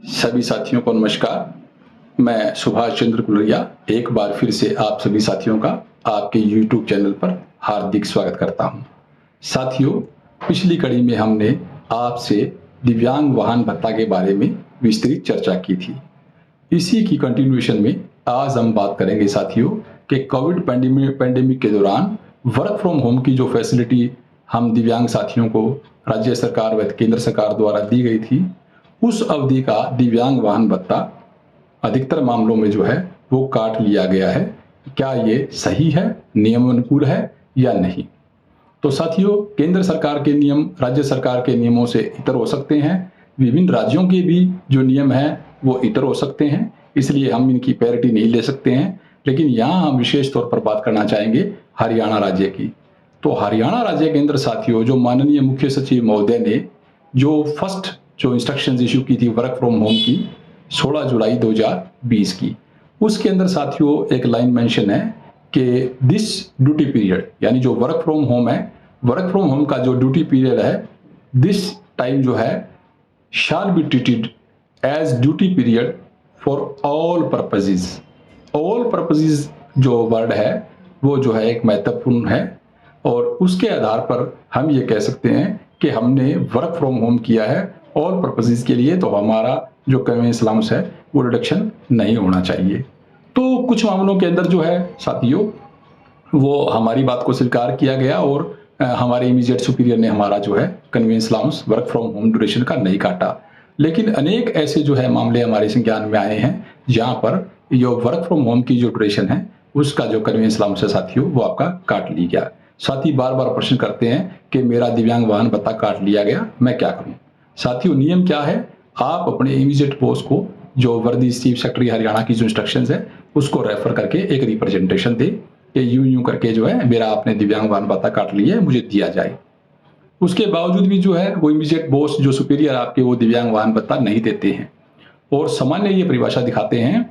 सभी साथियों को नमस्कार। मैं सुभाष चंद्र कुलरिया एक बार फिर से आप सभी साथियों का आपके YouTube चैनल पर हार्दिक स्वागत करता हूं। साथियों, पिछली कड़ी में हमने आपसे दिव्यांग वाहन भत्ता के बारे में विस्तृत चर्चा की थी। इसी की कंटिन्यूएशन में आज हम बात करेंगे साथियों कि कोविड पैंडेमिक के दौरान वर्क फ्रॉम होम की जो फैसिलिटी हम दिव्यांग साथियों को राज्य सरकार व केंद्र सरकार द्वारा दी गई थी, उस अवधि का दिव्यांग वाहन भत्ता अधिकतर मामलों में जो है वो काट लिया गया है। क्या ये सही है, नियम अनुकूल है या नहीं? तो साथियों, केंद्र सरकार के नियम राज्य सरकार के नियमों से इतर हो सकते हैं। विभिन्न राज्यों के भी जो नियम हैं वो इतर हो सकते हैं, इसलिए हम इनकी पैरिटी नहीं ले सकते हैं। लेकिन यहाँ हम विशेष तौर पर बात करना चाहेंगे हरियाणा राज्य की। तो हरियाणा राज्य के अंदर साथियों, जो माननीय मुख्य सचिव महोदय ने जो फर्स्ट इंस्ट्रक्शंस इशू की थी वर्क फ्रॉम होम की 16 जुलाई 2020 की, उसके अंदर साथियों एक लाइन मेंशन है कि दिस ड्यूटी पीरियड, यानी जो वर्क फ्रॉम होम है, वर्क फ्रॉम होम का जो ड्यूटी पीरियड है, दिस टाइम जो है shall be treated as duty period for all purposes. All purposes जो वर्ड है वो जो है एक महत्वपूर्ण है, और उसके आधार पर हम ये कह सकते हैं कि हमने वर्क फ्रॉम होम किया है ऑल पर्पसेस के लिए, तो हमारा जो कन्वेंस अलाउंस है वो रिडक्शन नहीं होना चाहिए। तो कुछ मामलों के अंदर जो है साथियों वो हमारी बात को स्वीकार किया गया और हमारे इमीडिएट सुपीरियर ने हमारा जो है convince allowance work from home duration का नहीं काटा। लेकिन अनेक ऐसे जो है मामले हमारे संज्ञान में आए हैं जहां पर जो वर्क फ्रॉम होम की जो ड्यूरेशन है उसका जो कन्वेंस अलाउंस है साथियों वो आपका काट लिया गया। साथी बार बार प्रश्न करते हैं कि मेरा दिव्यांग वाहन भत्ता काट लिया गया, मैं क्या करूं? साथियों, नियम क्या है? आप अपने इमीडिएट बॉस को जो वर्दी चीफ सेक्रेटरी हरियाणा की जो इंस्ट्रक्शंस है उसको रेफर करके एक रिप्रेजेंटेशन दे कि यूं करके जो है मेरा आपने दिव्यांग वाहन भत्ता काट लिया है, मुझे दिया जाए। उसके बावजूद भी जो है वो इमीडिएट बॉस जो सुपीरियर आपके वो दिव्यांग वाहन भत्ता नहीं देते हैं, और सामान्य ये परिभाषा दिखाते हैं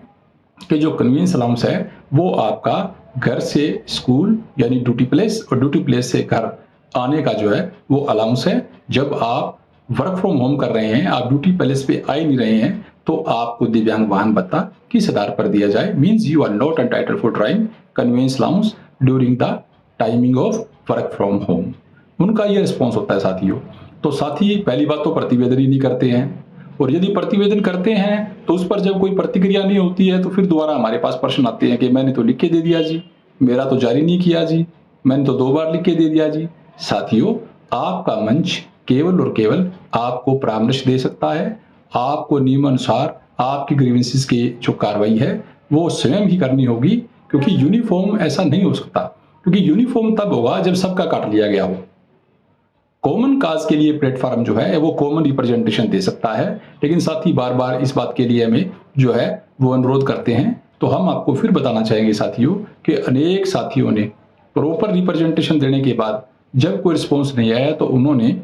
कि जो कन्वीनियंस अलाउंस है वो आपका घर से स्कूल यानी ड्यूटी प्लेस और ड्यूटी प्लेस से घर आने का जो है वो अलाउंस है। जब आप वर्क फ्रॉम होम कर रहे हैं, आप ड्यूटी प्लेस पे आ ही नहीं रहे हैं, तो आपको दिव्यांग वाहन भत्ता किस आधार पर दिया जाए? Means you are not entitled for driving convenience allowance during the timing of work from home. उनका ये रिस्पॉन्स होता है साथियों। तो साथी पहली बात तो प्रतिवेदन ही नहीं करते हैं, और यदि प्रतिवेदन करते हैं तो उस पर जब कोई प्रतिक्रिया नहीं होती है तो फिर दोबारा हमारे पास प्रश्न आते हैं कि मैंने तो लिख के दे दिया जी, मेरा तो जारी नहीं किया जी, मैंने तो 2 बार लिख के दे दिया जी। साथियों, आपका मंच केवल और केवल आपको परामर्श दे सकता है। आपको नियमानुसार आपकी ग्रीवेंसेस की जो कार्रवाई है वो स्वयं ही करनी होगी, क्योंकि यूनिफॉर्म ऐसा नहीं हो सकता, क्योंकि यूनिफॉर्म तब होगा जब सबका काट लिया गया हो। कॉमन काज के लिए प्लेटफॉर्म जो है वो कॉमन रिप्रेजेंटेशन दे सकता है, लेकिन साथ ही बार बार इस बात के लिए हमें जो है वो अनुरोध करते हैं। तो हम आपको फिर बताना चाहेंगे साथियों कि अनेक साथियों ने प्रॉपर रिप्रेजेंटेशन देने के बाद जब कोई रिस्पॉन्स नहीं आया तो उन्होंने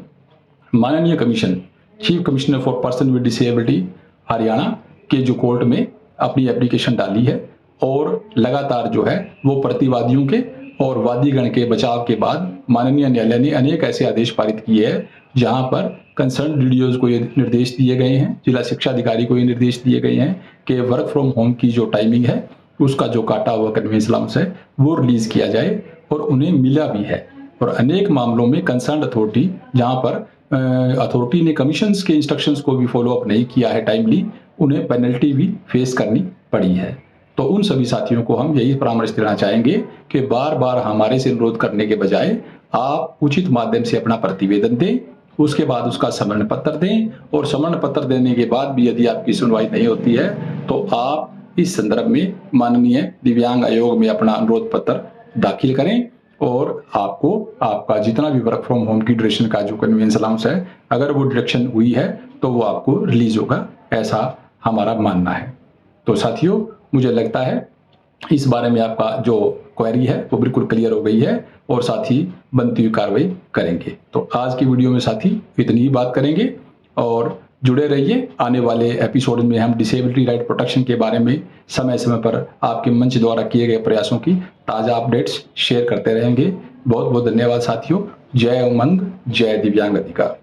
माननीय commission chief commissioner for person with disability Haryana के जो कोर्ट में अपनी एप्लीकेशन डाली है, और लगातार जो है वो प्रतिवादियों के और वादीगण के बचाव के बाद माननीय न्यायालय ने अनेक ऐसे आदेश पारित किए हैं जहां पर कंसर्न डीडीओज को ये निर्देश दिए गए हैं, जिला शिक्षा अधिकारी को ये निर्देश दिए गए हैं कि वर्क फ्रॉम होम की जो टाइमिंग है उसका जो काटा हुआ कन्वीनियंस अलाउंस है वो रिलीज किया जाए, और उन्हें मिला भी है। और अनेक मामलों में कंसर्न अथॉरिटी जहां पर अथॉरिटी ने कमीशंस के इंस्ट्रक्शंस को भी फॉलो अप नहीं किया है टाइमली, उन्हें पेनल्टी भी फेस करनी पड़ी है। तो उन सभी साथियों को हम यही परामर्श देना चाहेंगे कि बार बार हमारे से अनुरोध करने के बजाय आप उचित माध्यम से अपना प्रतिवेदन दें, उसके बाद उसका समरण पत्र दें, और समरण पत्र देने के बाद भी यदि आपकी सुनवाई नहीं होती है तो आप इस संदर्भ में माननीय दिव्यांग आयोग में अपना अनुरोध पत्र दाखिल करें, और आपको आपका जितना भी वर्क फ्रॉम होम की ड्यूरेशन का जो कन्वीनियंस अलाउंस है अगर वो डिडक्शन हुई है तो वो आपको रिलीज होगा, ऐसा हमारा मानना है। तो साथियों, मुझे लगता है इस बारे में आपका जो क्वेरी है वो बिल्कुल क्लियर हो गई है, और साथ ही बनती हुई कार्रवाई करेंगे। तो आज की वीडियो में साथी इतनी ही बात करेंगे, और जुड़े रहिए। आने वाले एपिसोड में हम डिसेबिलिटी राइट प्रोटेक्शन के बारे में समय समय पर आपके मंच द्वारा किए गए प्रयासों की ताज़ा अपडेट्स शेयर करते रहेंगे। बहुत बहुत धन्यवाद साथियों। जय उमंग, जय दिव्यांग अधिकार।